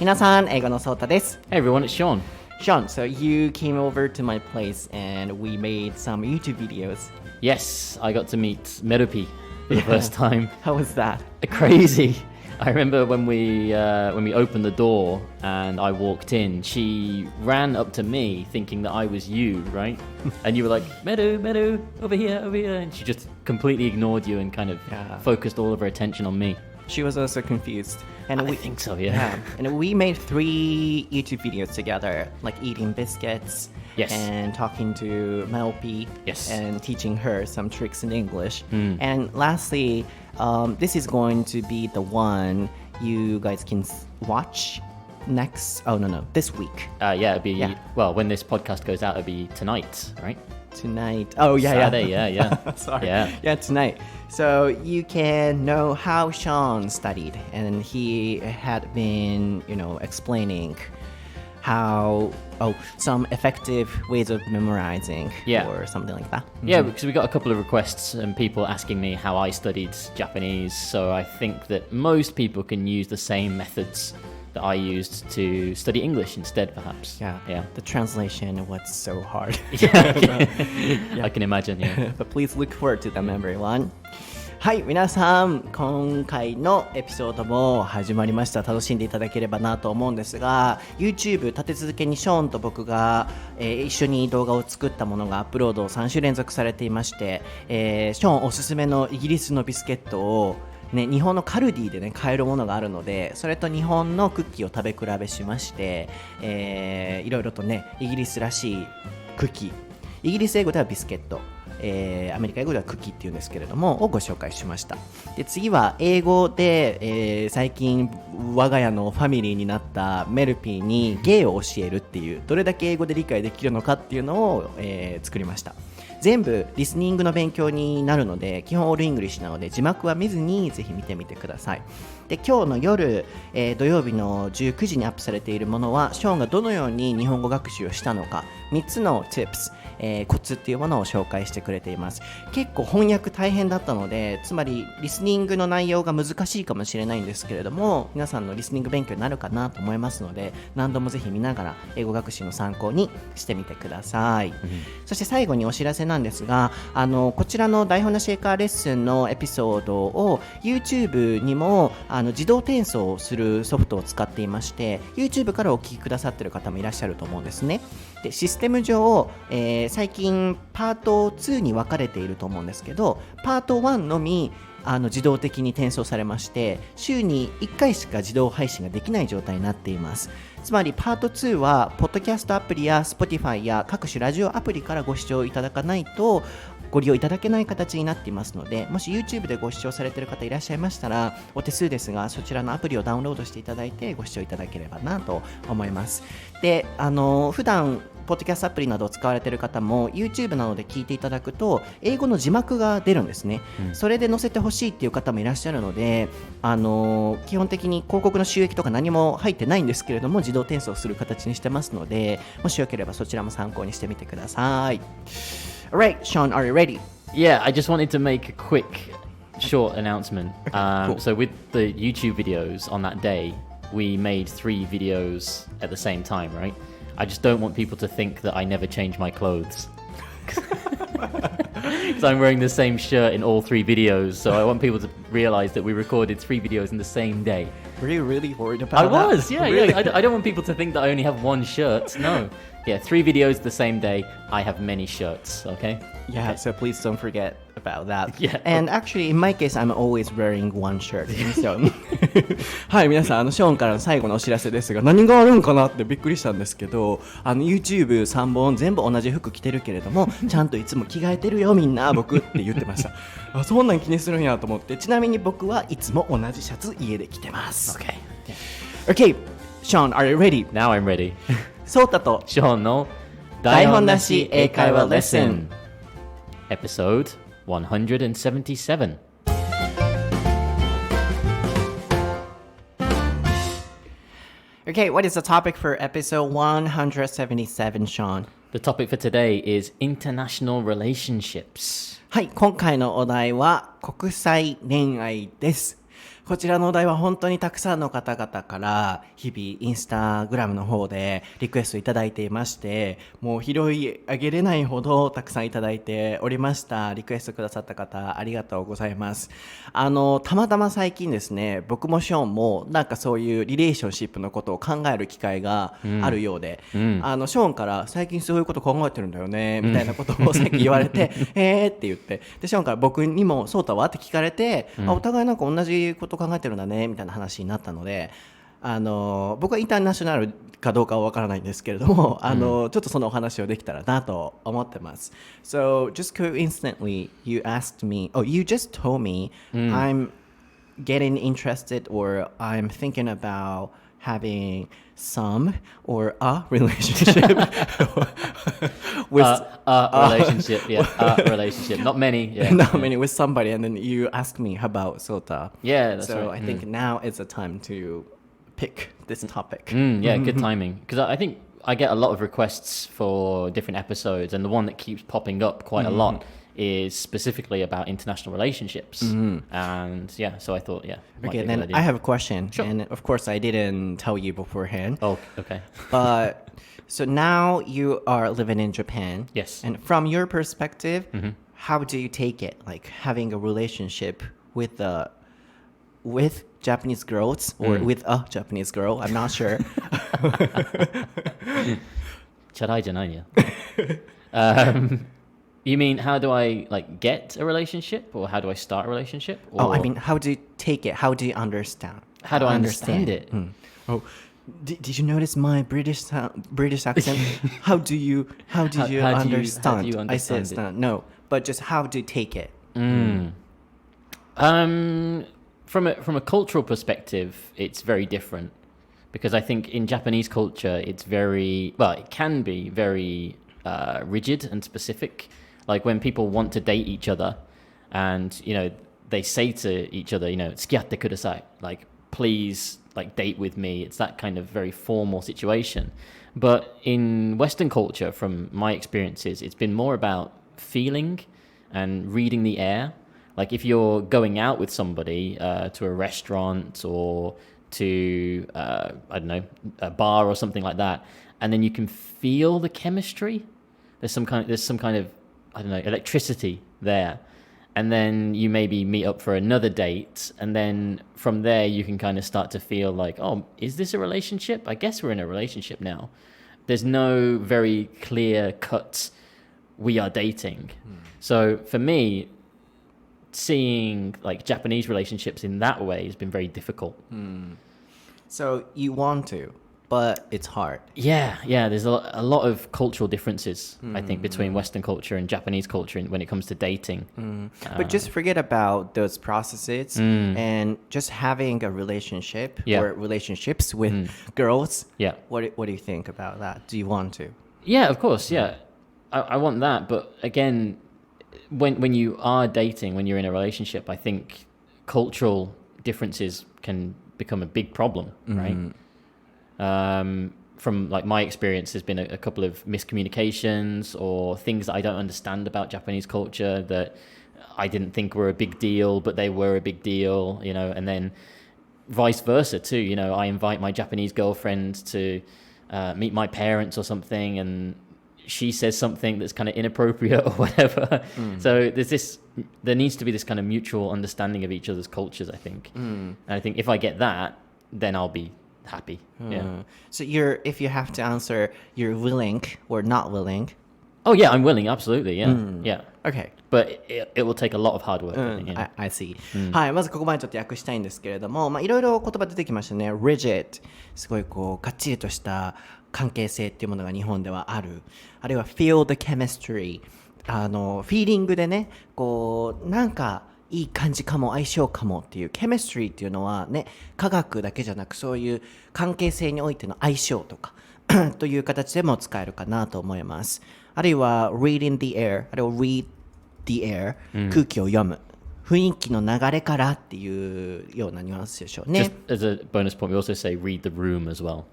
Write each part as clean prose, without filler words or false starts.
皆さん、英語のそーたです。Hey everyone, it's Sean. Sean, so you came over to my place and we made some YouTube videos. Yes, I got to meet Merupi for the first time. How was that? Crazy. I remember when we opened the door and I walked in, she ran up to me thinking that I was you, right? And you were like, Meru, over here. And she just completely ignored you and kind of focused all of her attention on me. She was also confused. And I think so, yeah. And we made 3 YouTube videos together, like eating biscuits Yes. and talking to Melpi Yes. and teaching her some tricks in English. And lastly, this is going to be the one you guys can watch next. Oh, no, this week. It'll be, well, when this podcast goes out, it'll be tonight, right? Tonight. Oh, Saturday, yeah. Sorry. Yeah, tonight. So you can know how Sean studied, and he had been, explaining how some effective ways of memorizing or something like that. Yeah, because we got a couple of requests and people asking me how I studied Japanese. So I think that most people can use the same methods that I used to study English instead, perhaps. Yeah. The translation was so hard. I can imagine, yeah. But please look forward to them, everyone. はい、皆さん、今回のエピソードも始まりました。楽しんでいただければなと思うんですが、 YouTube 立て続けにショーンと僕が、一緒に動画を作ったものがアップロードを3週連続されていまして、ショーンおすすめのイギリスのビスケットを日本のカルディで買えるものがあるので、それと日本のクッキーを食べ比べしまして、いろいろとイギリスらしいクッキー、イギリス英語ではビスケット、アメリカ英語ではクッキーっていうんですけれどもをご紹介しました。で、次は英語で、最近我が家のファミリーになったメルピーに芸を教えるっていう、どれだけ英語で理解できるのかっていうのを、作りました。全部リスニングの勉強になるので、基本オールイングリッシュなので字幕は見ずにぜひ見てみてください。で、今日の夜、土曜日の19時にアップされているものは、ショーンがどのように日本語学習をしたのか、3つの tips、コツっていうものを紹介してくれています。結構翻訳大変だったので、つまりリスニングの内容が難しいかもしれないんですけれども、皆さんのリスニング勉強になるかなと思いますので、何度もぜひ見ながら英語学習の参考にしてみてください。そして最後にお知らせなんですが、こちらの台本なし英会話レッスンのエピソードを YouTube にも自動転送するソフトを使っていまして、 YouTube からお聞きくださっている方もいらっしゃると思うんですね。で、システム上、最近パート2に分かれていると思うんですけど、パート1のみ自動的に転送されまして、週に1回しか自動配信ができない状態になっています。つまりパート2はポッドキャストアプリや Spotify や各種ラジオアプリからご視聴いただかないとご利用いただけない形になっていますので、もし YouTube でご視聴されている方いらっしゃいましたら、お手数ですがそちらのアプリをダウンロードしていただいてご視聴いただければなと思います。で、普段ポッドキャストアプリなどを使われている方も YouTube などで聞いていただくと英語の字幕が出るんですね。それで載せてほしいっていう方もいらっしゃるので、基本的に広告の収益とか何も入ってないんですけれども、自動転送する形にしてますので、もしよければそちらも参考にしてみてください。Alright, Sean, are you ready? Yeah, I just wanted to make a quick, short announcement. Cool. So with the YouTube videos on that day, we made 3 videos at the same time, right? I just don't want people to think that I never change my clothes. Because I'm wearing the same shirt in all 3 videos, so I want people to realize that we recorded 3 videos in the same day. Were you really worried about that? I was, Really? yeah. I don't want people to think that I only have one shirt. No. Yeah, 3 videos the same day. I have many shirts, okay? Yeah, so please don't forget about that. Yeah. And actually, in my case, I'm always wearing one shirt. So はい、皆さん、ショーンからの最後のお知らせですが、何があるんかなってびっくりしたんですけど、YouTube3 本全部同じ服着てるけれども、ちゃんといつも着替えてるよみんな、僕って言ってました。あ、そんなん気にするんやと思って、ちなみに僕はいつも同じシャツ家で着てます。Okay, Sean, are you ready? Now I'm ready. ソータとショーンの台本なし英会話レッスン Episode 177. Okay, what is the topic for episode 177, Sean? The topic for today is international relationships. はい、今回のお題は国際恋愛です。こちらのお題は本当にたくさんの方々から日々インスタグラムの方でリクエストいただいていまして、もう拾い上げれないほどたくさんいただいておりました。リクエストくださった方ありがとうございます。たまたま最近ですね、僕もショーンもなんかそういうリレーションシップのことを考える機会があるようで、ショーンから最近そういうこと考えてるんだよねみたいなことをさっき言われてって言って、でショーンから僕にもそうたわって聞かれて、お互いなんか同じこと考えてるんだねみたいな話になったので、僕はインターナショナルかどうかは分からないんですけれども、ちょっとそのお話をできたらなと思ってます。So just coincidentally, you asked me, you just told me I'm getting interested or I'm thinking about having some or a relationship with relationship, not many, not many with somebody, and then you ask me about Sota. That's so right. I think now is the time to pick this topic. Good timing, because I think I get a lot of requests for different episodes, and the one that keeps popping up quite a lot is specifically about international relationships. And so I thought, Okay, then I have a question. Sure. And of course I didn't tell you beforehand. Oh, okay. But so now you are living in Japan. Yes. And from your perspective, how do you take it? Like having a relationship with Japanese girls or with a Japanese girl? I'm not sure. チャラいじゃないよ。You mean how do I like get a relationship or how do I start a relationship? Or I mean how do you take it? How do you understand? How do I understand it? Oh, did you notice my British accent? How do you understand? I said stand. No, but just how do you take it? From a cultural perspective, it's very different because I think in Japanese culture, it can be very rigid and specific. Like when people want to date each other and, they say to each other, 付き合ってください. Like, please, like, date with me. It's that kind of very formal situation. But in Western culture, from my experiences, it's been more about feeling and reading the air. Like if you're going out with somebody to a restaurant or to, I don't know, a bar or something like that, and then you can feel the chemistry. There's some kind of, I don't know, electricity there. And then you maybe meet up for another date. And then from there, you can kind of start to feel like, oh, is this a relationship? I guess we're in a relationship now. There's no very clear cut, we are dating. So for me, seeing like Japanese relationships in that way has been very difficult. So you want to, but it's hard. Yeah. There's a lot of cultural differences, I think, between Western culture and Japanese culture when it comes to dating. But just forget about those processes and just having a relationship or relationships with girls. Yeah. What do you think about that? Do you want to? Yeah, of course. Yeah, I want that. But again, when you are dating, when you're in a relationship, I think cultural differences can become a big problem, right? From like my experience, there's been a couple of miscommunications or things that I don't understand about Japanese culture that I didn't think were a big deal, but they were a big deal, and then vice versa too. I invite my Japanese girlfriend to meet my parents or something, and she says something that's kind of inappropriate or whatever. So there needs to be this kind of mutual understanding of each other's cultures, I think. And I think if I get that, then I'll be happy. Yeah. So if you have to answer, you're willing or not willing? Oh yeah, I'm willing, absolutely. Yeah. Okay. But it will take a lot of hard work. I see. はい、まずここまでちょっと訳したいんですけれども、いろいろ言葉出てきましたね。rigid、すごいこうがっちりとした関係性っていうものが日本ではある。あるいは feel the chemistry、フィーリングでね、こうなんかいい感じかも、相性かもっていうケミストリーっていうのはね、科学だけじゃなくそういう関係性においての相性とかという形でも使えるかなと思います。あるいは reading the air、あるいは read the air、空気を読む。雰囲気の流れからっていうようなニュアンスでしょうね。Just as a bonus point, we also say read the room as well.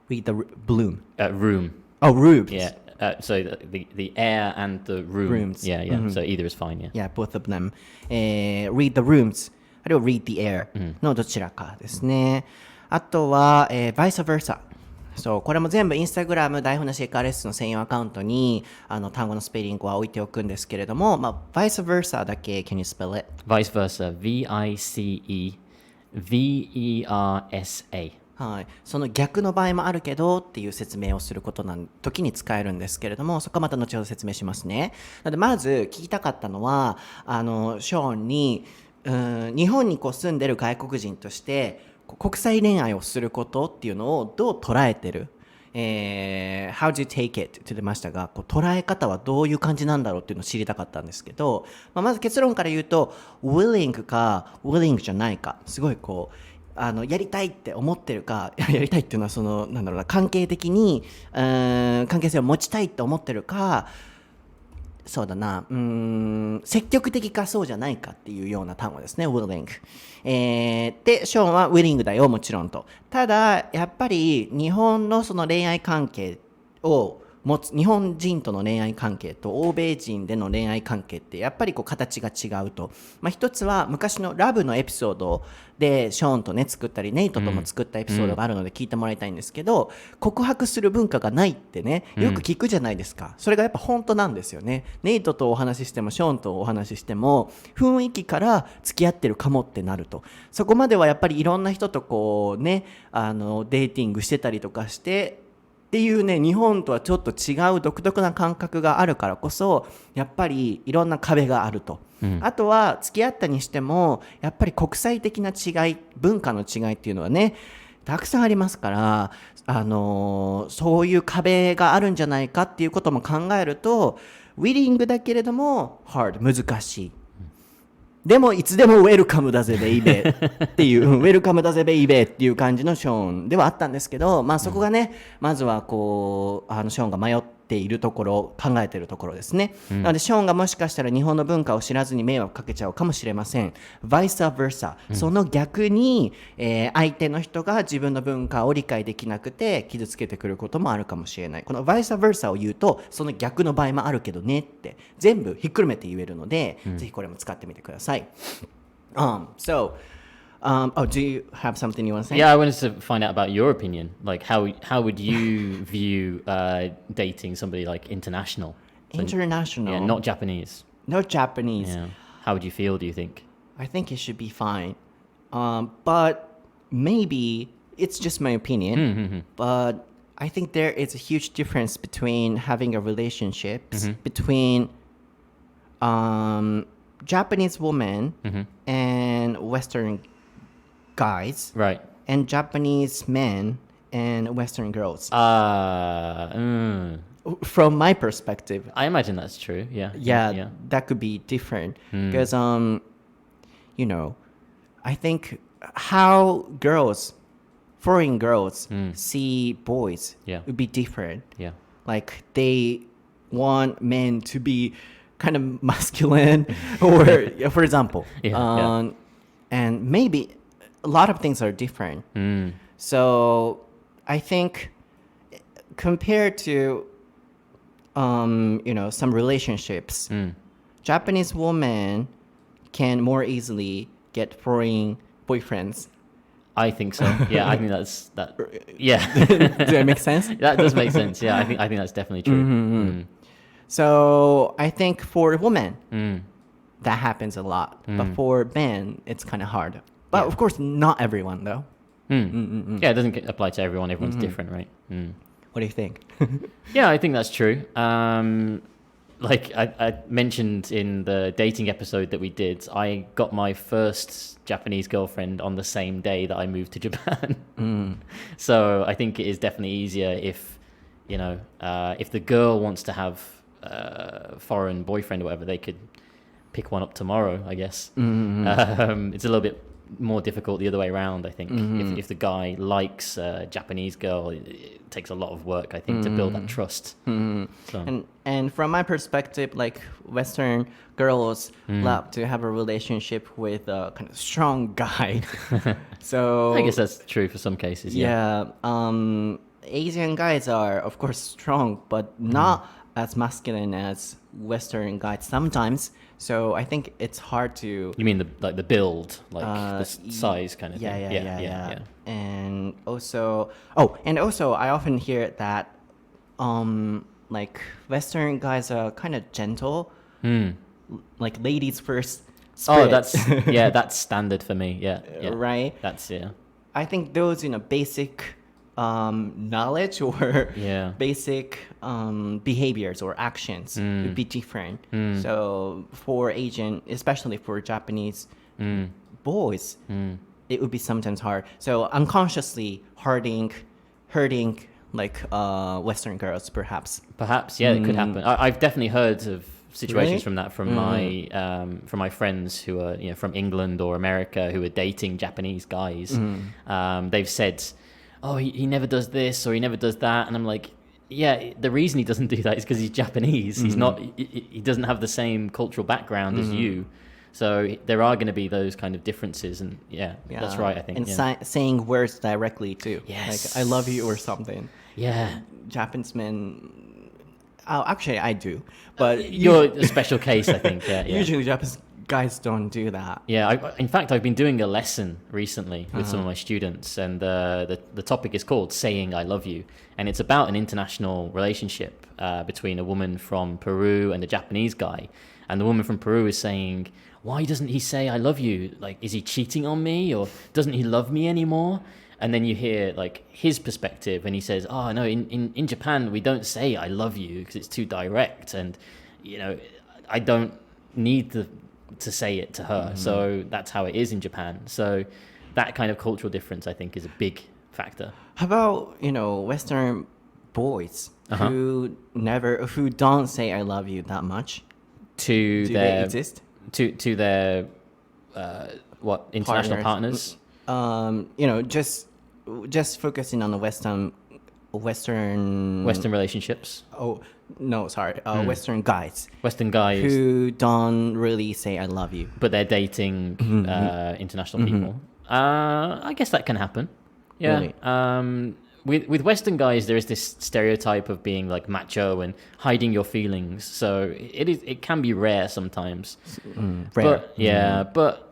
Read the bloom. Room. Oh, rooms. Yeah. So the air and the room. Rooms. Yeah. So either is fine. Yeah. Yeah, both of them. Read the rooms. あるいは read the air のどちらかですね。あとは、vice versa。そう、これも全部インスタグラム台本なし英会話レッスンの専用アカウントに単語のスペリングは置いておくんですけれども、vice versa だけ can you spell it? Vice versa, V-I-C-E-V-E-R-S-A。はい、その逆の場合もあるけどっていう説明をすることの時に使えるんですけれども、そこはまた後ほど説明しますね。なのでまず聞きたかったのはショーンに日本に住んでる外国人として国際恋愛をすることっていうのをどう捉えてる、How do you take it? って言ってましたが、捉え方はどういう感じなんだろうっていうのを知りたかったんですけど、まず結論から言うと willing か willing じゃないか、すごいやりたいって思ってるか、やりたいっていうのはなんだろうな、関係的に関係性を持ちたいって思ってるか、そうだな、積極的かそうじゃないかっていうような単語ですね、willing。で、ショーンは willing だよ、もちろんと。ただ、やっぱり日本のその恋愛関係を持つ、日本人との恋愛関係と欧米人での恋愛関係ってやっぱり形が違うと。一つは昔のラブのエピソードでショーンとね作ったりネイトとも作ったエピソードがあるので聞いてもらいたいんですけど、告白する文化がないってねよく聞くじゃないですか。それがやっぱ本当なんですよね。ネイトとお話ししてもショーンとお話ししても雰囲気から付き合ってるかもってなると、そこまではやっぱりいろんな人とデーティングしてたりとかしてっていうね、日本とはちょっと違う独特な感覚があるからこそやっぱりいろんな壁があると、あとは付き合ったにしてもやっぱり国際的な違い、文化の違いっていうのはねたくさんありますから、そういう壁があるんじゃないかっていうことも考えると willing だけれども hard 難しい。でもいつでもウェルカムだぜベイベーっていうウェルカムだぜベイベーっていう感じのショーンではあったんですけど、そこがねまずはショーンが迷っているところ、考えているところですね、なのでショーンがもしかしたら日本の文化を知らずに迷惑かけちゃうかもしれません。vice versa、その逆に、相手の人が自分の文化を理解できなくて傷つけてくることもあるかもしれない。この vice versa を言うとその逆の場合もあるけどねって全部ひっくるめて言えるので、ぜひこれも使ってみてください。Do you have something you want to say? Yeah, I wanted to find out about your opinion. Like, how would you view dating somebody like international? International? Yeah, not Japanese. Not Japanese. Yeah. How would you feel, do you think? I think it should be fine. But maybe it's just my opinion. But I think there is a huge difference between having a relationship between Japanese women and Western guys, Right. and Japanese men and Western girls. From my perspective, I imagine that's true. Yeah. yeah, that could be different because I think how foreign girls see boys would be different. Yeah. Like they want men to be kind of masculine or for example, and maybe a lot of things are different. So I think compared to some relationships, Japanese women can more easily get foreign boyfriends. I think so. Yeah, I think that. Yeah. Does that make sense? That does make sense. Yeah, I think that's definitely true. So I think for women, that happens a lot. But for men, it's kind of hard. But of course, not everyone though. Yeah, it doesn't apply to everyone. Everyone's different, right? What do you think? Yeah, I think that's true. Like I mentioned in the dating episode that we did, I got my first Japanese girlfriend on the same day that I moved to Japan. So I think it is definitely easier if the girl wants to have a foreign boyfriend or whatever, they could pick one up tomorrow, I guess. It's a little bit more difficult the other way around, I think. If the guy likes a Japanese girl, it takes a lot of work, I think, to build that trust. So. And from my perspective, like Western girls love to have a relationship with a kind of strong guy. So I guess that's true for some cases. Yeah. Asian guys are of course strong, but not as masculine as Western guys sometimes. So I think it's hard to. You mean the build, like the size kind of yeah, thing? Yeah. And also, I often hear that, like Western guys are kind of gentle, like ladies first. Spirit. Oh, that's standard for me. Yeah. Right. That's I think those basic knowledge or basic behaviors or actions would be different. So for Asian, especially for Japanese boys, it would be sometimes hard. So unconsciously hurting like Western girls, perhaps. Perhaps, yeah, it could happen. I've definitely heard of situations from that from my friends who are from England or America who are dating Japanese guys. They've said, oh, he never does this or he never does that, and I'm like, yeah, the reason he doesn't do that is because he's Japanese. He's not. He doesn't have the same cultural background as you. So there are going to be those kind of differences, and that's right, I think. And saying words directly too. Yes. Like I love you or something. Yeah. Japanese men. Oh, actually, I do, but you're a special case, I think. Yeah. Usually, Japanese guys don't do that. Yeah, in fact, I've been doing a lesson recently with some of my students, and the topic is called "Saying I Love You," and it's about an international relationship between a woman from Peru and a Japanese guy, and the woman from Peru is saying, "Why doesn't he say I love you? Like, is he cheating on me, or doesn't he love me anymore?" And then you hear like his perspective, and he says, "Oh no, in Japan we don't say I love you because it's too direct, and I don't need to say it to her. So that's how it is in Japan." So that kind of cultural difference, I think, is a big factor. How about Western boys who don't say I love you that much? Do they exist? To their international partners? Just focusing on the Western relationships. Oh no, sorry. Western guys. Western guys who don't really say I love you, but they're dating international people. I guess that can happen. Yeah. Really? With Western guys, there is this stereotype of being like macho and hiding your feelings. So it can be rare sometimes. Rare. But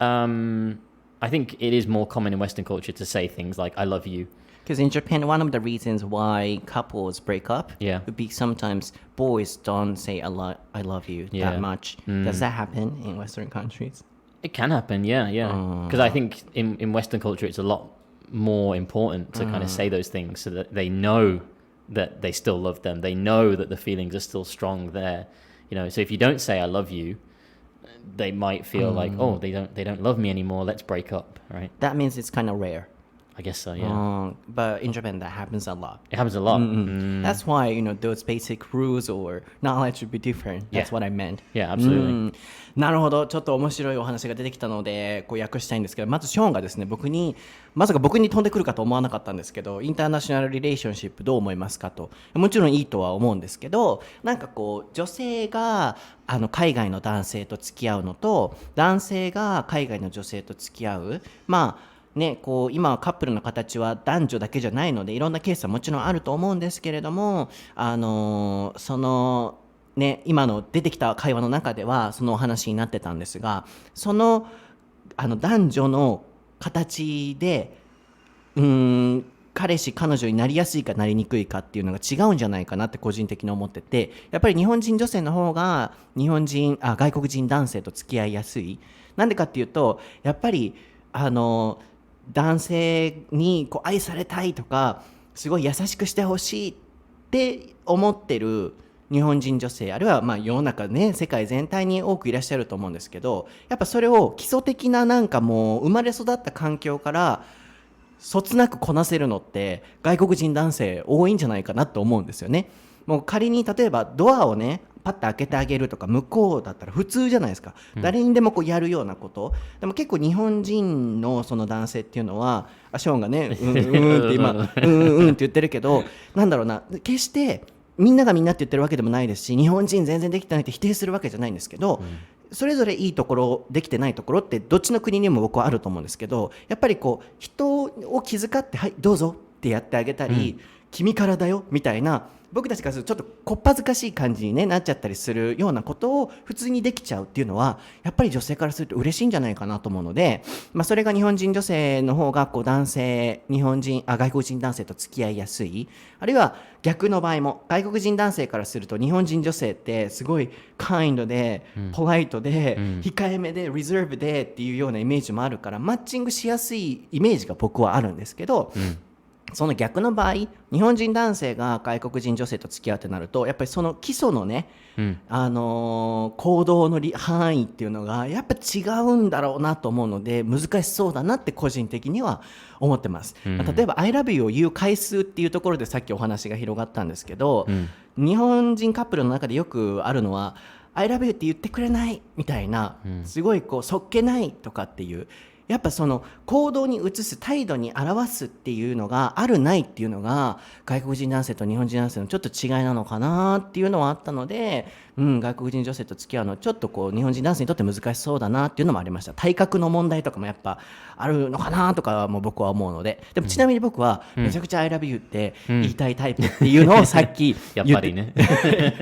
I think it is more common in Western culture to say things like "I love you." Because in Japan, one of the reasons why couples break up would be sometimes boys don't say I love you that much. Does that happen in Western countries? It can happen, yeah. Because I think in Western culture, it's a lot more important to kind of say those things so that they know that they still love them. They know that the feelings are still strong there. So if you don't say I love you, they might feel like, oh, they don't love me anymore, let's break up, right? That means it's kind of rare. I guess so, yeah. But in Japan, that happens a lot. It happens a lot. That's why, those basic rules or knowledge would be different. That's what I meant. Yeah, absolutely. なるほど。ちょっと面白いお話が出てきたので、訳したいんですけど、まずショーンがですね、まさか僕に飛んでくるかと思わなかったんですけど、インターナショナルリレーションシップどう思いますかと。もちろんいいとは思うんですけど、女性が海外の男性と付き合うのと、男性が海外の女性と付き合う、今はカップルの形は男女だけじゃないのでいろんなケースはもちろんあると思うんですけれども、今の出てきた会話の中ではそのお話になってたんですが、その男女の形で彼氏彼女になりやすいかなりにくいかっていうのが違うんじゃないかなって個人的に思ってて、やっぱり日本人女性の方が外国人男性と付き合いやすい。なんでかっていうと、やっぱり男性に愛されたいとかすごい優しくしてほしいって思ってる日本人女性、あるいは世の中ね、世界全体に多くいらっしゃると思うんですけど、やっぱそれを基礎的なもう生まれ育った環境からそつなくこなせるのって外国人男性多いんじゃないかなと思うんですよね。もう仮に例えばドアをねパッと開けてあげるとか向こうだったら普通じゃないですか、誰にでもやるようなこと。でも結構日本人のその男性っていうのはショーンがねって今って言ってるけど、なんだろうな、決してみんながみんなって言ってるわけでもないですし、日本人全然できてないって否定するわけじゃないんですけど、それぞれいいところできてないところってどっちの国にも僕はあると思うんですけど、やっぱり人を気遣ってはいどうぞってやってあげたり、君からだよみたいな、僕たちからするとちょっとこっぱずかしい感じに、ね、なっちゃったりするようなことを普通にできちゃうっていうのはやっぱり女性からすると嬉しいんじゃないかなと思うので、それが日本人女性の方がこう外国人男性と付き合いやすい、あるいは逆の場合も外国人男性からすると日本人女性ってすごいカインドで、ポライトで、控えめでリザーブでっていうようなイメージもあるから、マッチングしやすいイメージが僕はあるんですけど、その逆の場合、日本人男性が外国人女性と付き合うってなると、やっぱりその基礎のね、行動の範囲っていうのがやっぱ違うんだろうなと思うので、難しそうだなって個人的には思ってます。例えば I love you を言う回数っていうところでさっきお話が広がったんですけど、日本人カップルの中でよくあるのは I love you って言ってくれないみたいな、すごいこうそっけないとかっていう、やっぱその行動に移す、態度に表すっていうのがあるないっていうのが外国人男性と日本人男性のちょっと違いなのかなっていうのはあったので、外国人女性と付き合うのちょっとこう日本人男性にとって難しそうだなっていうのもありました。体格の問題とかもやっぱあるのかなとかも僕は思うので、でもちなみに僕はめちゃくちゃ I love you って言いたいタイプっていうのをさっきやっぱりね。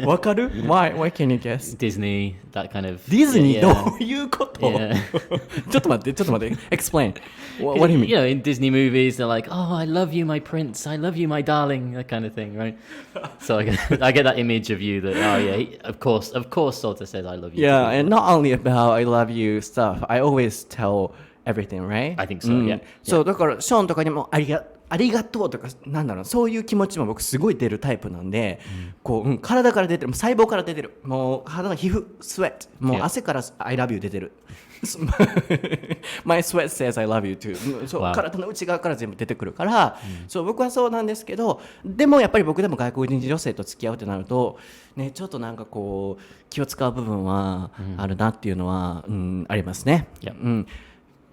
わかる？ Why can you guess? Disney, that kind of. ディズニーどういうこと？ちょっと待って。Explain. What do you mean? You know, in Disney movies, they're like, "Oh, I love you, my prince. I love you, my darling." That kind of thing, right? So I get that image of you that, oh yeah, of course, Sota says, "I love you." Yeah, and not only about I love you stuff. I always tell everything, right? I think so. Yeah. そうだからショーンとかにもありがとうとか、なんだろう、そういう気持ちも僕すごい出るタイプなんで、こう、体から出てる、細胞から出てる、もう肌の皮膚、スウェット、もう汗から I love you 出てる。My sweat says I love you too. そう、体の内側から全部出てくるから、そう僕はそうなんですけど、でもやっぱり僕でも外国人女性と付き合うってなると、ね、ちょっとなんかこう気を使う部分はあるなっていうのは、ありますね。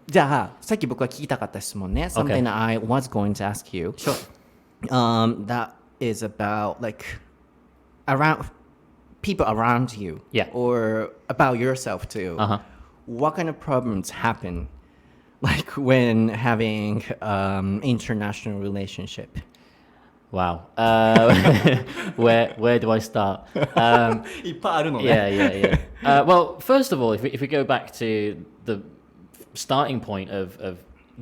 じゃあさっき僕が聞きたかった質問ね。Something that I was going to ask you. Sure. That is about like around people around you, or about yourself too. What kind of problems happen, like when having international relationship? Wow. Where do I start? いっぱいあるのね。Yeah. Well, first of all, if we go back to the starting point of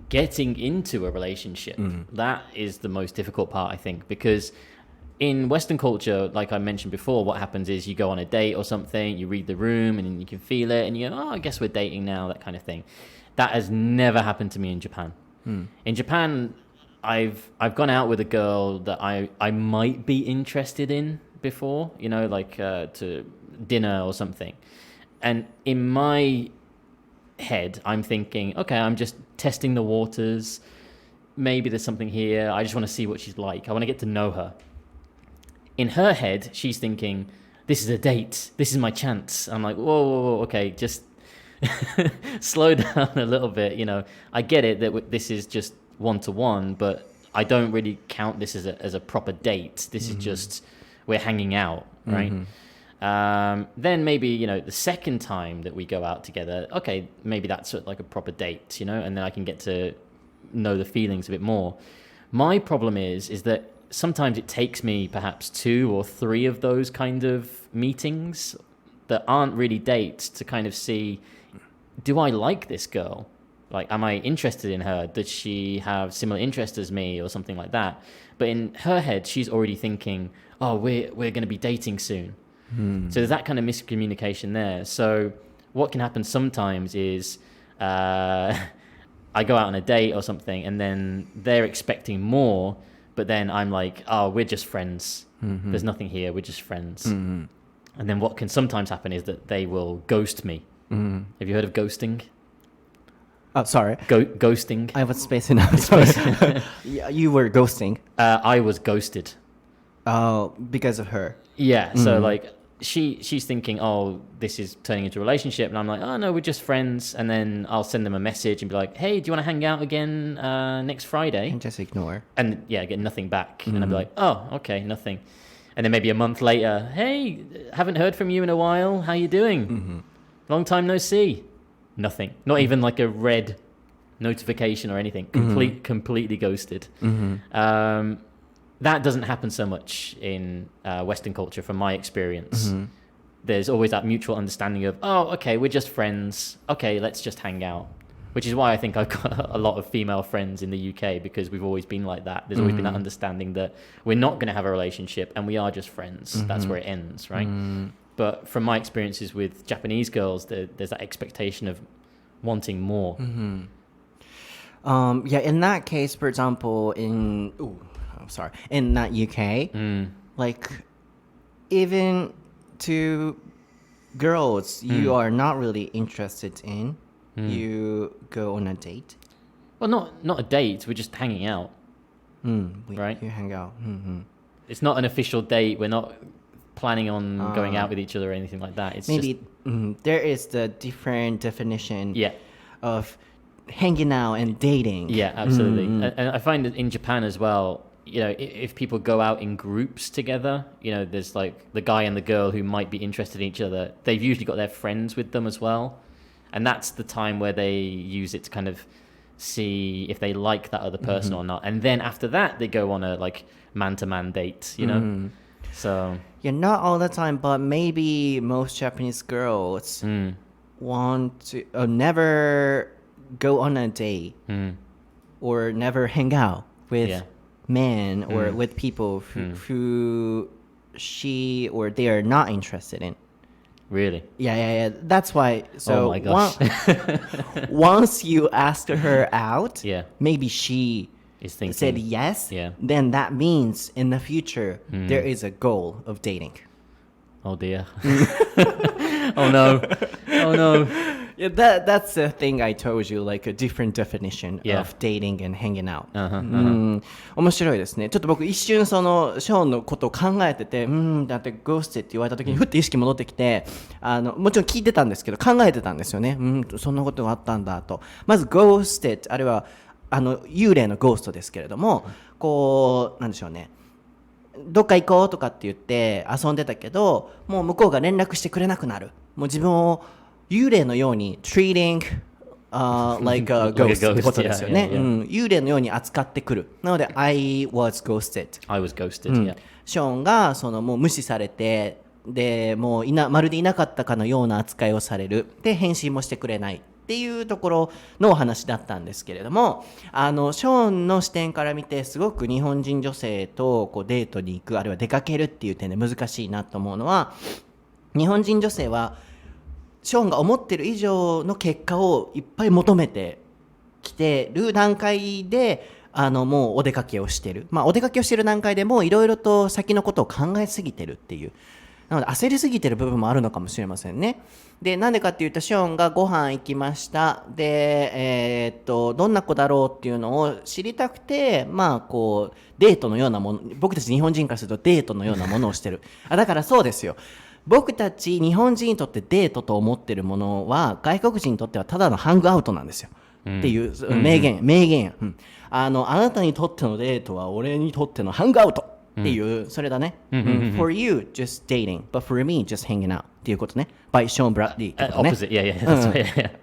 getting into a relationship, that is the most difficult part, I think, because in Western culture, like I mentioned before, what happens is you go on a date or something, you read the room and you can feel it and you go, oh, I guess we're dating now, that kind of thing. That has never happened to me in Japan. In Japan, I've gone out with a girl that I might be interested in before, you know, like to dinner or something. And in my head, I'm thinking, okay, I'm just testing the waters. Maybe there's something here. I just want to see what she's like. I want to get to know her. In her head, she's thinking, this is a date. This is my chance. I'm like, whoa, okay, just slow down a little bit. You know, I get it that this is just one-to-one, but I don't really count this as a proper date. This is just, we're hanging out, right? Then maybe, you know, the second time that we go out together, okay, maybe that's like a proper date, you know, and then I can get to know the feelings a bit more. My problem is that sometimes it takes me perhaps 2 or 3 of those kind of meetings that aren't really dates to kind of see, do I like this girl? Like, am I interested in her? Does she have similar interests as me or something like that? But in her head, she's already thinking, oh, we're going to be dating soon. So there's that kind of miscommunication there. So what can happen sometimes is I go out on a date or something and then they're expecting more, but then I'm like, oh, we're just friends. There's nothing here. We're just friends. And then what can sometimes happen is that they will ghost me. Have you heard of ghosting? Oh, sorry. Ghosting. I was spacing out. Sorry. You were ghosting. I was ghosted. Oh, because of her. Yeah. So like she's thinking, oh, this is turning into a relationship. And I'm like, oh, no, we're just friends. And then I'll send them a message and be like, hey, do you want to hang out again next Friday? And just ignore. And yeah, get nothing back. And I'll be like, oh, okay, nothing. And then maybe a month later, hey, haven't heard from you in a while. How you doing? Long time no see. Nothing. Not even like a red notification or anything. Completely ghosted. that doesn't happen so much in Western culture from my experience. There's always that mutual understanding of, oh, okay, we're just friends. Okay, let's just hang out. Which is why I think I've got a lot of female friends in the UK, because we've always been like that. There's always been that understanding that we're not going to have a relationship and we are just friends. That's where it ends, right? But from my experiences with Japanese girls, there's that expectation of wanting more. Yeah, in that case, for example, in that UK, like even to girls you are not really interested in, you go on a date. Well, not a date. We're just hanging out, right? You hang out. It's not an official date. We're not planning on going out with each other or anything like that. It's maybe just, there is the different definition yeah. of hanging out and dating. Yeah, absolutely. And I find that in Japan as well, you know, if people go out in groups together, you know, there's like the guy and the girl who might be interested in each other. They've usually got their friends with them as well. And that's the time where they use it to kind of see if they like that other person or not. And then after that, they go on a like man-to-man date, you know? So... Yeah, not all the time, but maybe most Japanese girls want to never go on a date or never hang out with men or with people who she or they are not interested in. Really? Yeah. That's why. So oh my gosh. Once you asked her out, maybe she is thinking, said yes, then that means in the future there is a goal of dating. Oh dear. Oh no. Oh no. Yeah, that's the thing I told you, like a different definition of dating and hanging out. 面白いですね。ちょっと僕一瞬そのショーンのことを考えてて、だってゴーストって言われた時にふって意識戻ってきて、もちろん聞いてたんですけど考えてたんですよね。そんなことがあったんだと。まずゴーストってあれは幽霊のゴーストですけれども、こうなんでしょうね。どっか行こうとかって言って遊んでたけど、もう向こうが連絡してくれなくなる。もう自分を幽霊のように treating like a ghost ってことですよね。幽霊のように扱ってくる。なので I was ghosted. I was ghosted. ショーンがもう無視されて、でもうまるでいなかったかのような扱いをされる。で返信もしてくれない。っていうところのお話だったんですけれども、ショーンの視点から見てすごく日本人女性とこうデートに行く、あるいは出かけるっていう点で難しいなと思うのは、日本人女性はショーンが思ってる以上の結果をいっぱい求めてきてる段階でもうお出かけをしてる、お出かけをしてる段階でもういろいろと先のことを考えすぎてるっていう、なので焦りすぎてる部分もあるのかもしれませんね。でなんでかっていうと、ショーンがご飯行きましたで、どんな子だろうっていうのを知りたくて、こうデートのようなもの、僕たち日本人からするとデートのようなものをしてる。だからそうですよ、僕たち日本人にとってデートと思ってるものは外国人にとってはただのハングアウトなんですよ、っていう名言、あなたにとってのデートは俺にとってのハングアウトっていう、それだね。For you, just dating, but for me, just hanging out っていうことね。by Sean Bradley ってことね。Opposite, yeah, that's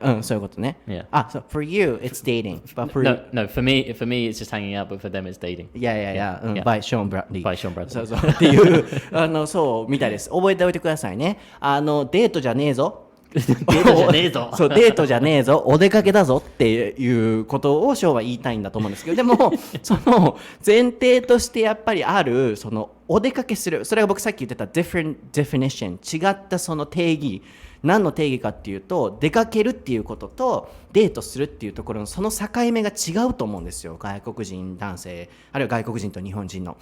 right. そういうことね。Yeah. So for you, it's dating, but for no, for me, it's just hanging out, but for them, it's dating. Yeah. by Sean Bradley. By Sean Bradley. そうっていうそうみたいです。覚えておいてくださいね。デートじゃねえぞ。デートじゃねえぞ。そう、デートじゃねえぞ、お出かけだぞっていうことをショーは言いたいんだと思うんですけど、でもその前提としてやっぱりあるそのお出かけする、それが僕さっき言ってた different definition、 違ったその定義、何の定義かっていうと、出かけるっていうこととデートするっていうところのその境目が違うと思うんですよ。外国人男性、あるいは外国人と日本人の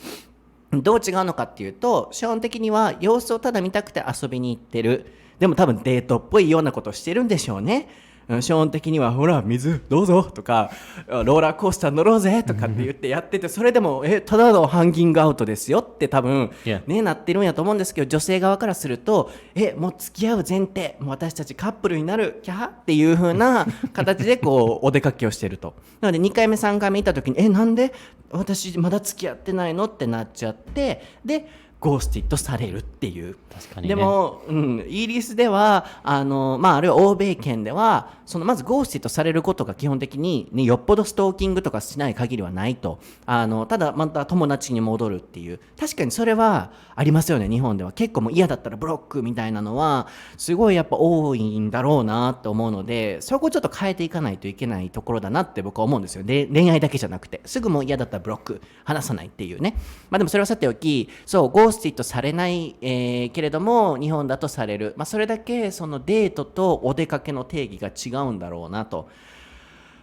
どう違うのかっていうと、ショーン的には様子をただ見たくて遊びに行ってる、でも多分デートっぽいようなことをしてるんでしょうね。ショーン的にはほら水どうぞとかローラーコースター乗ろうぜとかって言ってやってて、それでもただのハンギングアウトですよって多分、なってるんやと思うんですけど、女性側からするともう付き合う前提、もう私たちカップルになるキャーっていう風な形でこうお出かけをしてると。なので2回目3回目行った時になんで私まだ付き合ってないのってなっちゃって、でゴースティッドされるっていう。確かにね。でも、イギリスではあるいは欧米圏ではまずゴースティッドされることが基本的に、ね、よっぽどストーキングとかしない限りはないと。ただまた友達に戻るっていう。確かにそれはありますよね。日本では結構もう嫌だったらブロックみたいなのはすごいやっぱ多いんだろうなと思うので、そこをちょっと変えていかないといけないところだなって僕は思うんですよ。で、恋愛だけじゃなくてすぐもう嫌だったらブロック話さないっていうね。でもそれはさておき、そうゴースティッドされない、けれども日本だとされる、それだけそのデートとお出かけの定義が違うんだろうなと。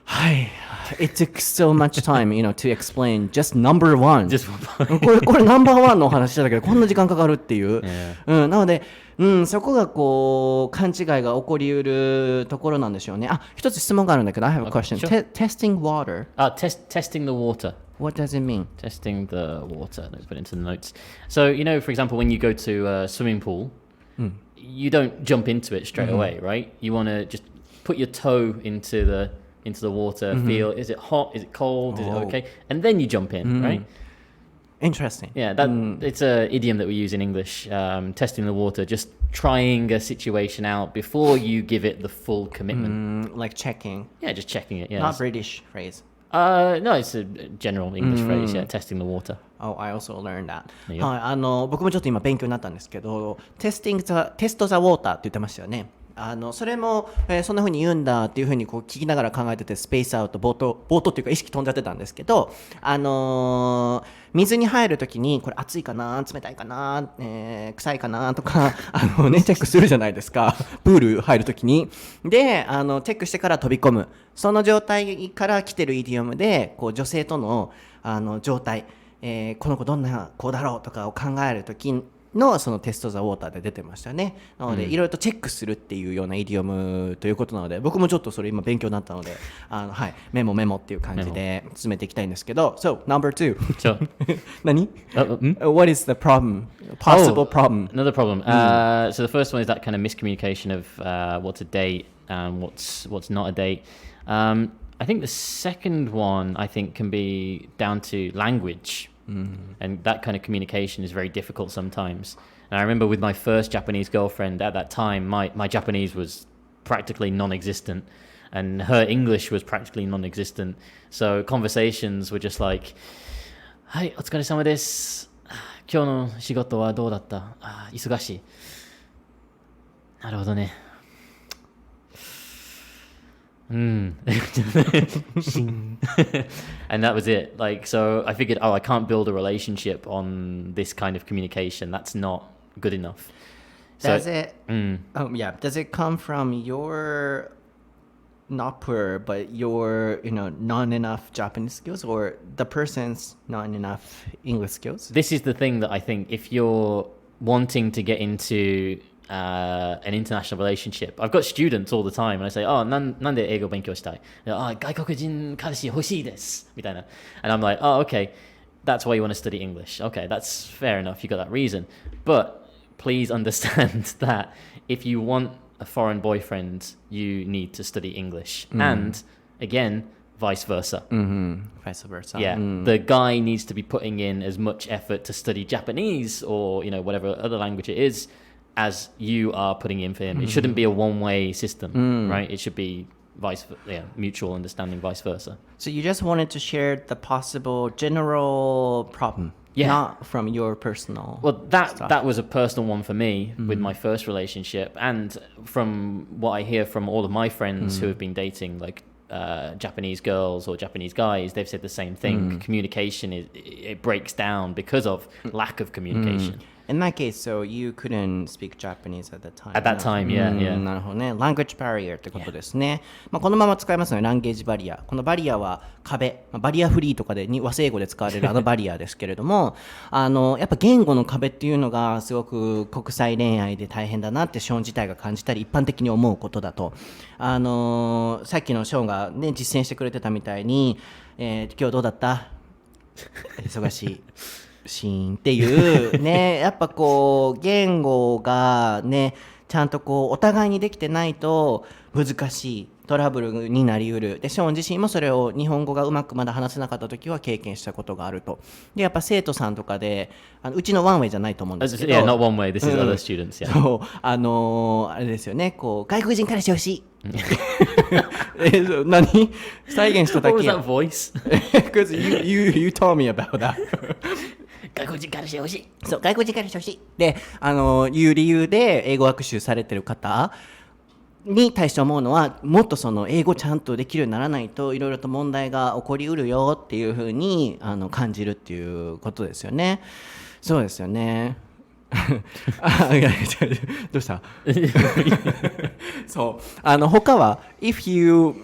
はい。It took so much time, to explain just number one. これナンバーワンのお話しただけでこんな時間かかるっていう。なので、そこがこう勘違いが起こりうるところなんでしょうね。一つ質問があるんだけど、I have a question. Testing water. Testing the water. What does it mean? Testing the water. Let's put it into the notes. So, for example, when you go to a swimming pool, you don't jump into it straight away, right? You want to just put your toe into the water, feel, is it hot, is it cold, is it okay? And then you jump in, right? Interesting. Yeah, it's an idiom that we use in English, testing the water, just trying a situation out before you give it the full commitment. Like checking. Yeah, just checking it, yeah. Not British phrase. No, it's a general English phrase, yeah, testing the water. Oh, I also learned that. はい、僕もちょっと今勉強になったんですけど、テスト・ザ・ウォーターって言ってましたよね。それも、そんな風に言うんだっていう風にこう聞きながら考えてて、スペースアウト、冒頭っていうか意識飛んじゃってたんですけど、水に入るときにこれ熱いかな、冷たいかな、臭いかなとかチェックするじゃないですか。プール入るときに。で、チェックしてから飛び込む。その状態から来てるイディオムで、こう女性との状態、この子どんな子だろうとかを考えるときのそのテスト・ザ・ウォーターで出てましたね。なので、いろいろとチェックするっていうようなイディオムということなので、僕もちょっとそれ今勉強になったので、はい、メモっていう感じで進めていきたいんですけど、So, number two. Sure. 何？What is the problem? Possible problem? Another problem. So the first one is that kind of miscommunication of what's a date and what's not a date. I think the second one, can be down to language. And that kind of communication is very difficult sometimes. And I remember with my first Japanese girlfriend at that time, my Japanese was practically non-existent and her English was practically non-existent. So conversations were just like, はい、お疲れ様です。今日の仕事はどうだった？忙しい。なるほどね。And that was it. So I figured, I can't build a relationship on this kind of communication. That's not good enough. Does it come from your not poor, but your not enough Japanese skills, or the person's not enough English skills? This is the thing that I think if you're wanting to get into an international relationship. I've got students all the time and I say, なんで英語勉強したい？外国人彼氏欲しいですみたいな。And I'm like, okay, that's why you want to study English. Okay, that's fair enough. You got that reason. But please understand that if you want a foreign boyfriend, you need to study English. And again, vice versa. Vice versa. Yeah, the guy needs to be putting in as much effort to study Japanese or whatever other language it is as you are putting in for him. It shouldn't be a one-way system, right? It should be mutual understanding, vice versa. So you just wanted to share the possible general problem, not from your personal. Well, that was a personal one for me with my first relationship, and from what I hear from all of my friends who have been dating Japanese girls or Japanese guys, they've said the same thing. Communication it breaks down because of lack of communication. In that case, so you couldn't speak Japanese at that time. At that time, yeah. なるほどね。Language barrier ってことですね。このまま使いますので、ランゲージバリア。このバリアは壁。バリアフリーとかで和製英語で使われるバリアですけれども、やっぱ言語の壁っていうのがすごく国際恋愛で大変だなってショーン自体が感じたり、一般的に思うことだと。さっきのショーンがね、実践してくれてたみたいに、今日どうだった？忙しい。シーンっていうね、やっぱこう言語がねちゃんとこうお互いにできてないと難しい。トラブルになりうる。でショーン自身もそれを日本語がうまくまだ話せなかった時は経験したことがあると。でやっぱ生徒さんとかでうちのワンウェイじゃないと思うんですけど、 Yeah, not one way. This is other students. Yeah. そうあれですよね、こう外国人からしてほしい何再現しただ What け was that voice? Because you told me about that 外国人からしてほしい。そう外国人からしてほしいでいう理由で英語学習されてる方に対して思うのは、もっとその英語ちゃんとできるようにならないといろいろと問題が起こりうるよっていうふうに感じるっていうことですよね。そうですよねいやどうしたそう他は if you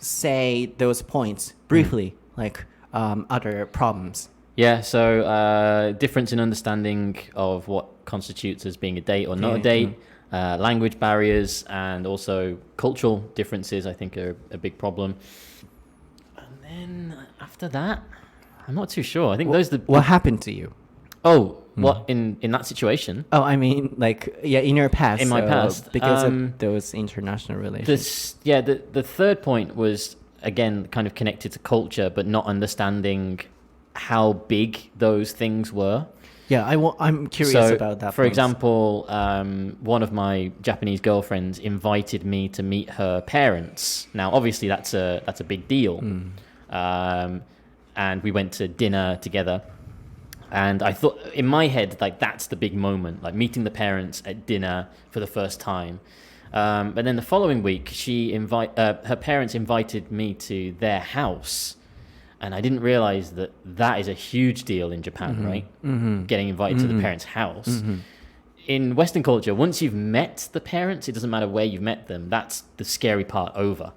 say those points briefly like other problems. Yeah, so difference in understanding of what constitutes as being a date or not a date, language barriers, and also cultural differences, I think, are a big problem. And then after that, I'm not too sure. I think those are the... What happened to you? Oh, what, in that situation? Oh, I mean, like, yeah, in your past. In my past. Because of those international relations. The third point was, again, kind of connected to culture, but not understanding how big those things were. Yeah, I'm curious about that. For example, one of my Japanese girlfriends invited me to meet her parents. Now, obviously, that's a big deal. And we went to dinner together. And I thought, in my head, like, that's the big moment, like meeting the parents at dinner for the first time. But then the following week, her parents invited me to their house. And I didn't realize that is a huge deal in Japan, right? Getting invited to the parents' house. In Western culture, once you've met the parents, it doesn't matter where you've met them, that's the scary part over.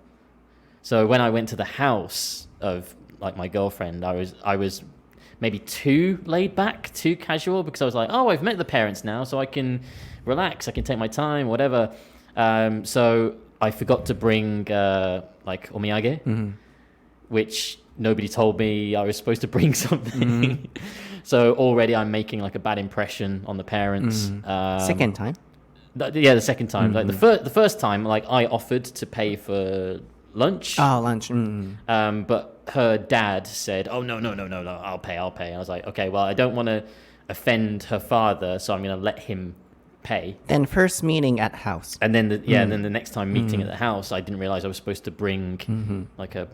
So when I went to the house of, like, my girlfriend, I was maybe too laid back, too casual, because I was like, oh, I've met the parents now, so I can relax, I can take my time, whatever. So I forgot to bring like omiyage, which nobody told me I was supposed to bring something. So already I'm making like a bad impression on the parents. Second time? The second time. Like the first time, like, I offered to pay for lunch. Oh, lunch. But her dad said, oh, no, I'll pay. And I was like, okay, well, I don't want to offend her father, so I'm going to let him pay. Then first meeting at house. And then then the next time meeting at the house, I didn't realize I was supposed to bring like a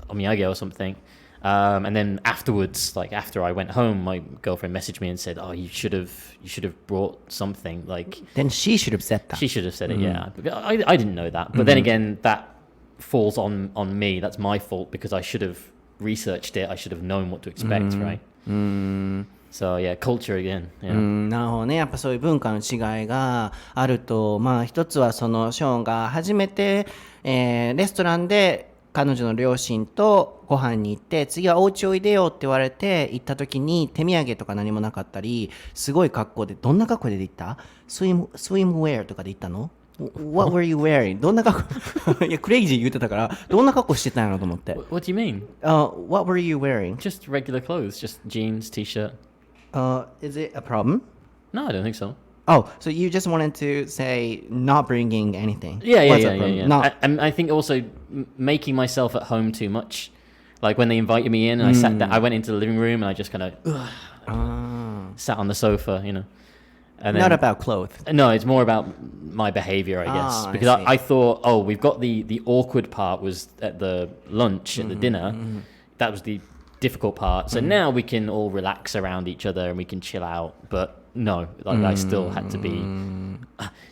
omiyage or something. And then afterwards, like after I went home, my girlfriend messaged me and said, oh, you should have brought something. Like, then she should have said that. She should have said it, yeah. I didn't know that. But then again, that falls on me. That's my fault, because I should have researched it. I should have known what to expect, right? So yeah, culture again. Yeah. なるほどね。やっぱそういう文化の違いがあると、まあ一つはそのショーンが初めて、レストランで彼女の両親とご飯に行って、次はお家おいでよって言われて行った時に手土産とか何もなかったり、すごい格好で、どんな格好で行った？スイムウェアとかで行ったの？ What were you wearing? どんな格好いや、クレイジー言ってたから、どんな格好してたんやろと思って。What do you mean? What were you wearing? Just regular clothes, just jeans, t-shirt. Is it a problem? No, I don't think so. Oh, so you just wanted to say not bringing anything? Yeah. I think also making myself at home too much. Like when they invited me in, and I sat down, I went into the living room and I just kind of sat on the sofa, you know. And then, not about clothes. No, it's more about my behavior, I guess. Because I thought, oh, we've got the awkward part was at the lunch, at the dinner. That was the difficult part. So now we can all relax around each other and we can chill out. But no, like I still had to be,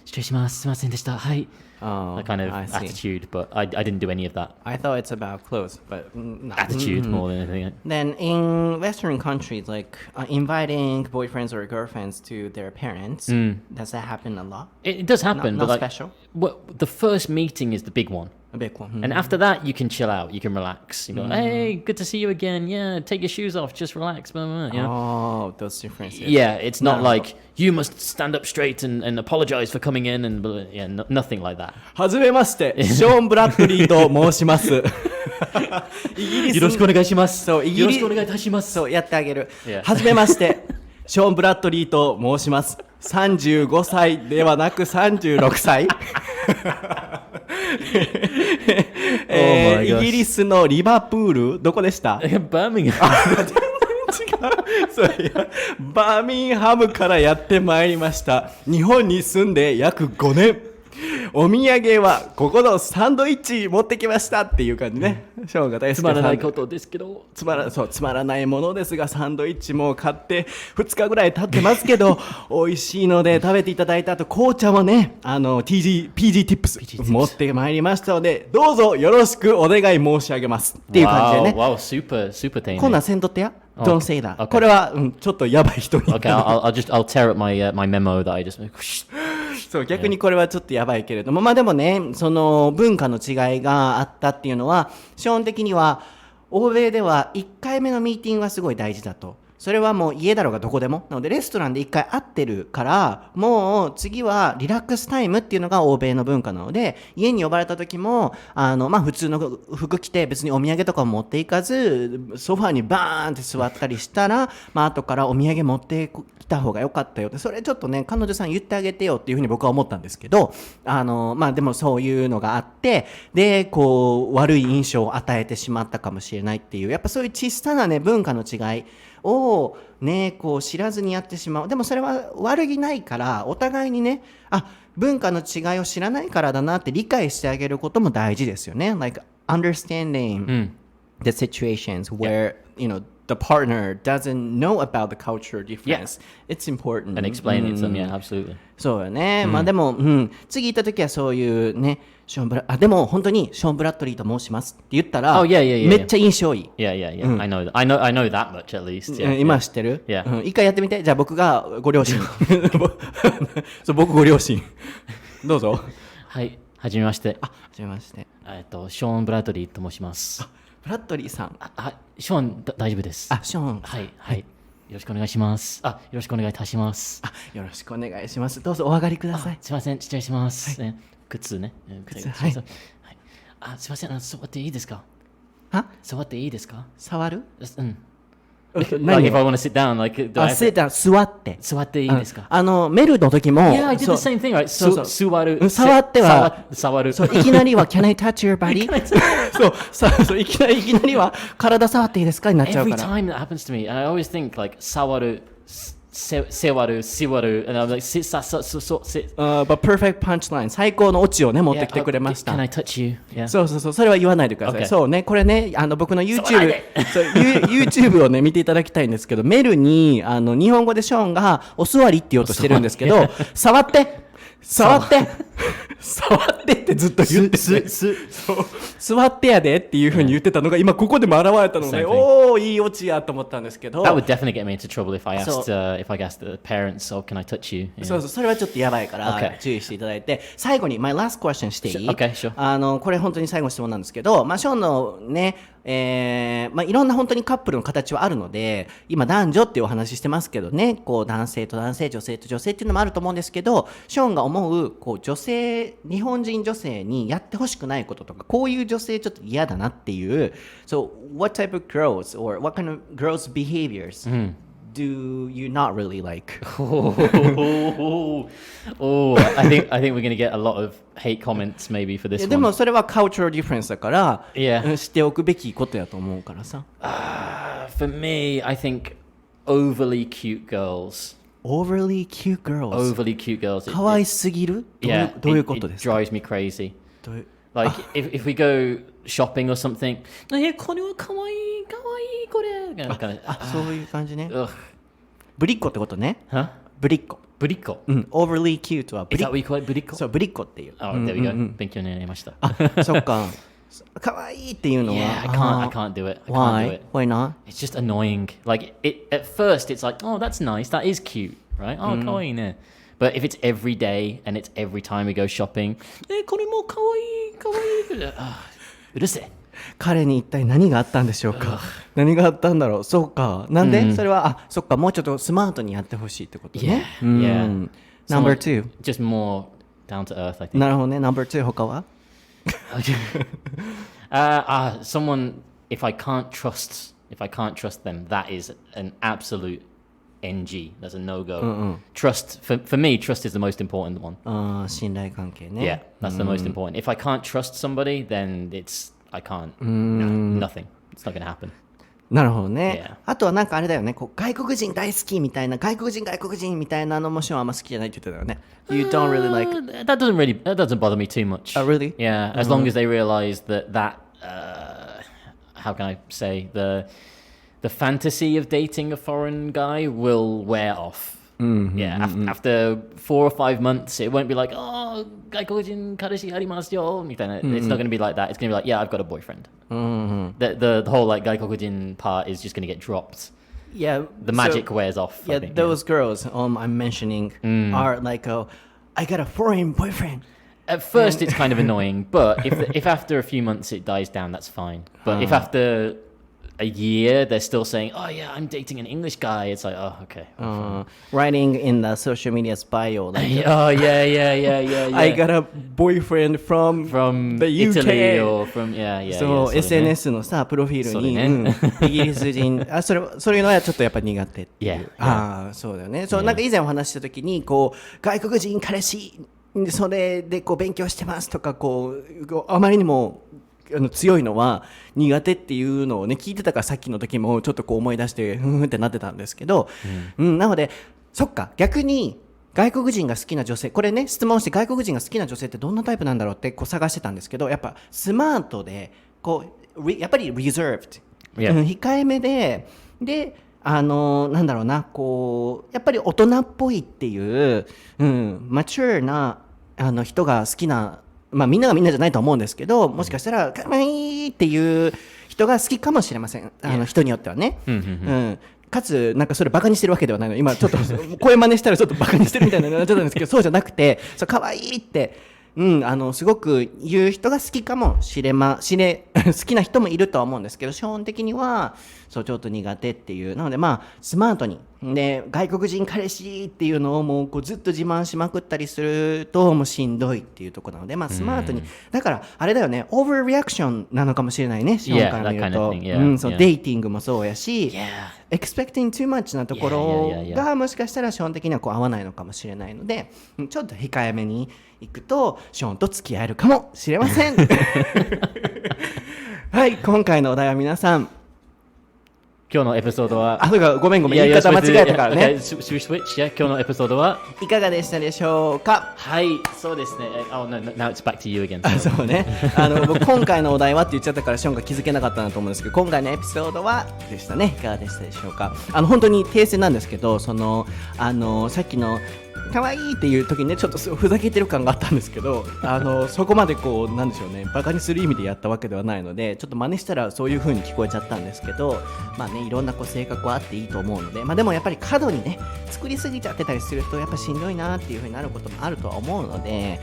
失礼します。すいませんでした。はい。that kind of attitude, but I didn't do any of that. I thought it's about clothes, but attitude more than anything. Then in Western countries, like inviting boyfriends or girlfriends to their parents, does that happen a lot? It does happen, not but special. The first meeting is the big one. A big one. And after that, you can chill out. You can relax. You go, hey, good to see you again. Yeah, take your shoes off. Just relax. Blah, blah, blah, you know? Oh, those differences. Yeah, it's not like you must stand up straight and apologize for coming in and blah, yeah, nothing like that. はじめまして、ショーン・ブラッドリーと申します。イギリスよろしくお願いします。そう、よろしくお願いいたします。そう、やってあげる。はじめまして、ショーン・ブラッドリーと申します。35歳ではなく36歳。my イ gosh. ギリスのリバプール、どこでした？Birmingham. そういやバーミンハムからやってまいりました。日本に住んで約5年。お土産はここのサンドイッチ持ってきましたっていう感じね。ショーンが大好きなつまらないことですけど。つまらないものですが、サンドイッチも買って2日ぐらい経ってますけど美味しいので食べていただいた後、紅茶もね、PG ティップス持ってまいりましたので、どうぞよろしくお願い申し上げますっていう感じでね。Wow, super 丁寧。こんなんせんとってや。Don't say that. Okay. これは、ちょっとやばい人に。Okay, I'll tear up my memo that I just. そう逆にこれはちょっとやばいけれども、まあでもね、その文化の違いがあったっていうのは、基本的には欧米では1回目のミーティングがすごい大事だと。それはもう家だろうがどこでもなので、レストランで1回会ってるから、もう次はリラックスタイムっていうのが欧米の文化なので、家に呼ばれた時も普通の服着て別にお土産とかも持っていかず、ソファーにバーンって座ったりしたら、後からお土産持ってきた方が良かったよって、それちょっとね彼女さん言ってあげてよっていうふうに僕は思ったんですけど、でもそういうのがあって、でこう悪い印象を与えてしまったかもしれないっていう、やっぱそういう小さなね文化の違いをねこう知らずにやってしまう。でもそれは悪気ないから、お互いにね、文化の違いを知らないからだなって理解してあげることも大事ですよね。Like understanding the situations where the partner doesn't know about the cultural difference. It's important. And explain it to them, yeah, absolutely. そうよね。でも、次行った時はそういうね、でも本当にショーン・ブラッドリーと申しますって言ったら、めっちゃ印象いい。Yeah. I know that much at least. Yeah. 今知ってる？ Yeah. 一回やってみて。じゃあ僕がご両親。そう、僕ご両親。どうぞ。はい、はじめまして。はじめまして。ショーン・ブラッドリーと申します。ブラッドリーさん。ショーン、大丈夫です。ショーン。はい。よろしくお願いします。よろしくお願いいたします。よろしくお願いします。どうぞお上がりください。すいません、失礼します。靴ね。はい。すいません、座っていいですか？座っていいですか？触る？Like if I want to sit down, like sit down 座っていいですか？メルの時も Yeah, I did the same thing, right? 座る。触っては触る。そういきなりは Can I touch your body? そういきなりは体触っていいですかになっちゃうから。 Every time that happens to me, and I always think like 触る。座る and I'm like sit but perfect punchline 最高のオチをね持ってきてくれました。 Can I touch you? Yeah. そうそれは言わないでください。 Okay. そうね、これね僕の YouTube をね見ていただきたいんですけど、メルに日本語でショーンがお座りって言おうとしてるんですけど、触ってってずっと言ってて、座ってやでっていう風に言ってたのが今ここでも現れたので、いいオチやと思ったんですけど。 That would definitely get me into trouble if I asked the parents, oh, can I touch you? Yeah. そうそれはちょっとやばいから注意していただいて、最後に my last question していい？ Okay, sure. これ本当に最後の質問なんですけど、ショーンのねいろんな本当にカップルの形はあるので、今男女っていうお話してますけどね、こう男性と男性、女性と女性っていうのもあると思うんですけど、ショーンが思うこう日本人女性にやってほしくないこととか、こういう女性ちょっと嫌だなっていう、So what type of girls or what kind of girls behaviors do you not really like? I think we're going to get a lot of hate comments maybe for this one. でもそれは cultural difference だから、Yeah. 知っておくべきことやと思うからさ。For me, I think overly cute girls. Overly cute girls. Overly cute girls. 可愛すぎる？どういうことですか？ It drives me crazy. Like if we go shopping or something, これは可愛いこれ。そういう感じね。 Ugh. ぶりっ子ってことね。Huh? ぶりっ子。overly cute はぶ Is り that what you call it? ぶりっ子? そう、ぶりっ子っていう。Oh, there we go. 勉強になりました。そっか。可愛いっていうのは。Yeah, I can't do it. Why? Why not? It's just annoying. Like at first it's like, oh, that's nice. That is cute, right? Oh, 可愛いね。But if it's every day and it's every time we go shopping, これも可愛い。うるせえ。彼に一体何があったんでしょうか。何があったんだろう。そうか。なんで、それはそっか、もうちょっとスマートにやってほしいってことね。Yeah. Number two. Just more down to earth, I think. なるほどね。Number two 他は？Someone if I can't trust them, that is an absolute NG. That's a no-go. Trust, for me, trust is the most important one. 信頼関係ね。Yeah, that's the most important. If I can't trust somebody, then I can't. Nothing. It's not going to happen. なるほどね。 Yeah. あとはなんかあれだよね、こう外国人大好きみたいな、外国人みたいなのもショーンあんま好きじゃないって言ってたよね。You don't really like... That doesn't bother me too much. Oh, really? Yeah, as long as they realize that how can I say, the fantasy of dating a foreign guy will wear off. After 4 or 5 months, it won't be like, oh, 外国人彼氏ありますよみたいな。It's not going to be like that. It's going to be like, yeah, I've got a boyfriend. The whole like 外国人 part is just going to get dropped. Yeah, the magic wears off. Yeah, I think, those girls I'm mentioning are like, I got a foreign boyfriend. At first, it's kind of annoying, but if after a few months it dies down, that's fine. But if after a year they're still saying, "Oh yeah, I'm dating an English guy," it's like, "Oh, okay." Writing in the social media's bio, like, Oh yeah. I got a boyfriend from the UK. Italy or from yeah. そう、そうね SNS のさプロフィールに、イギリス人そういうのはちょっとやっぱ苦手っていう。そうだよね。そうなんか以前お話しした時にこう外国人彼氏それでこう勉強してますとかこうあまりにも強いのは苦手っていうのをね聞いてたからさっきの時もちょっとこう思い出してふんってなってたんですけど、なのでそっか逆に外国人が好きな女性これね質問して外国人が好きな女性ってどんなタイプなんだろうってこう探してたんですけどやっぱスマートでこうやっぱり reserved、控えめでなんだろうなこうやっぱり大人っぽいっていう、マチュアな人が好きなみんながみんなじゃないと思うんですけどもしかしたらかわいいっていう人が好きかもしれません人によってはね、かつなんかそれバカにしてるわけではないの今ちょっと声真似したらちょっとバカにしてるみたいになっちゃったんですけどそうじゃなくてそうかわいいってすごく言う人が好きかもしれ好きな人もいるとは思うんですけど基本的にはそうちょっと苦手っていうなのでスマートにで外国人彼氏っていうのをもうこうずっと自慢しまくったりするともうしんどいっていうところなのでスマートにだからあれだよねオーバーリアクションなのかもしれないねショーンから見ると、そうデイティングもそうやし、expecting too much なところがもしかしたらショーン的にはこう合わないのかもしれないのでちょっと控えめに行くとショーンと付き合えるかもしれませんはい今回のお題は皆さん今日のエピソードはそうかごめん言い方間違えたからね。Should we switch? Yeah, 今日のエピソードはいかがでしたでしょうか。はいそうですね。Oh no, now it's back to you again. そうね。僕今回のお題はって言っちゃったからショーンが気づけなかったなと思うんですけど今回のエピソードはでしたね。いかがでしたでしょうか。本当に訂正なんですけどさっきの可愛いっていう時にねちょっとふざけてる感があったんですけどそこまでこうなんでしょうねバカにする意味でやったわけではないのでちょっと真似したらそういう風に聞こえちゃったんですけどいろんなこう性格はあっていいと思うのででもやっぱり過度にね作りすぎちゃってたりするとやっぱしんどいなっていう風になることもあるとは思うので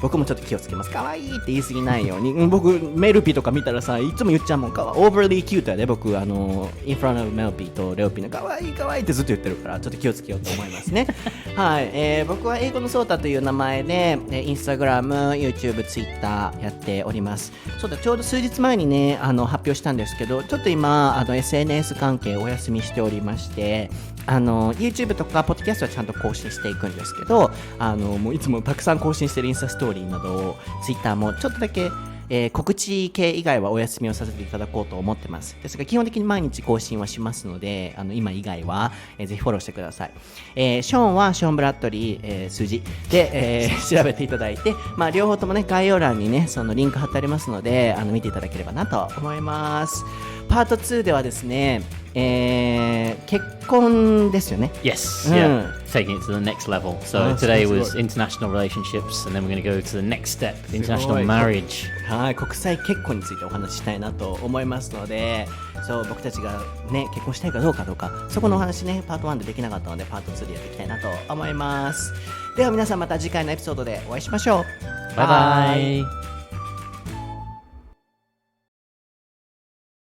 僕もちょっと気をつけます可愛いって言い過ぎないように僕メルピとか見たらさいつも言っちゃうもんoverly cute やで僕in front of メルピとレオピの可愛い可愛いってずっと言ってるからちょっと気をつけようと思いますねはい、僕は英語のソータという名前でインスタグラム、YouTube、Twitter やっておりますそうだちょうど数日前にね発表したんですけどちょっと今SNS 関係お休みしておりましてYouTube とか Podcast はちゃんと更新していくんですけどもういつもたくさん更新してるインスタストーリーなどを Twitter もちょっとだけ告知系以外はお休みをさせていただこうと思ってますですが基本的に毎日更新はしますので今以外は、ぜひフォローしてください、ショーンはショーン・ブラッドリー、数字で、調べていただいて、両方ともね概要欄にねそのリンク貼ってありますので見ていただければなと思いますパート2ではですね、結婚ですよね Yes, yeah. Taking it to the next level. So today was international relationships, and then we're going to go to the next step, international marriage. はい、国際結婚についてお話ししたいなと思いますので、そう僕たちがね結婚したいかどうかそこのお話ねパート1でできなかったのでパート2でやっていきたいなと思います。では皆さんまた次回のエピソードでお会いしましょう。バイバイ。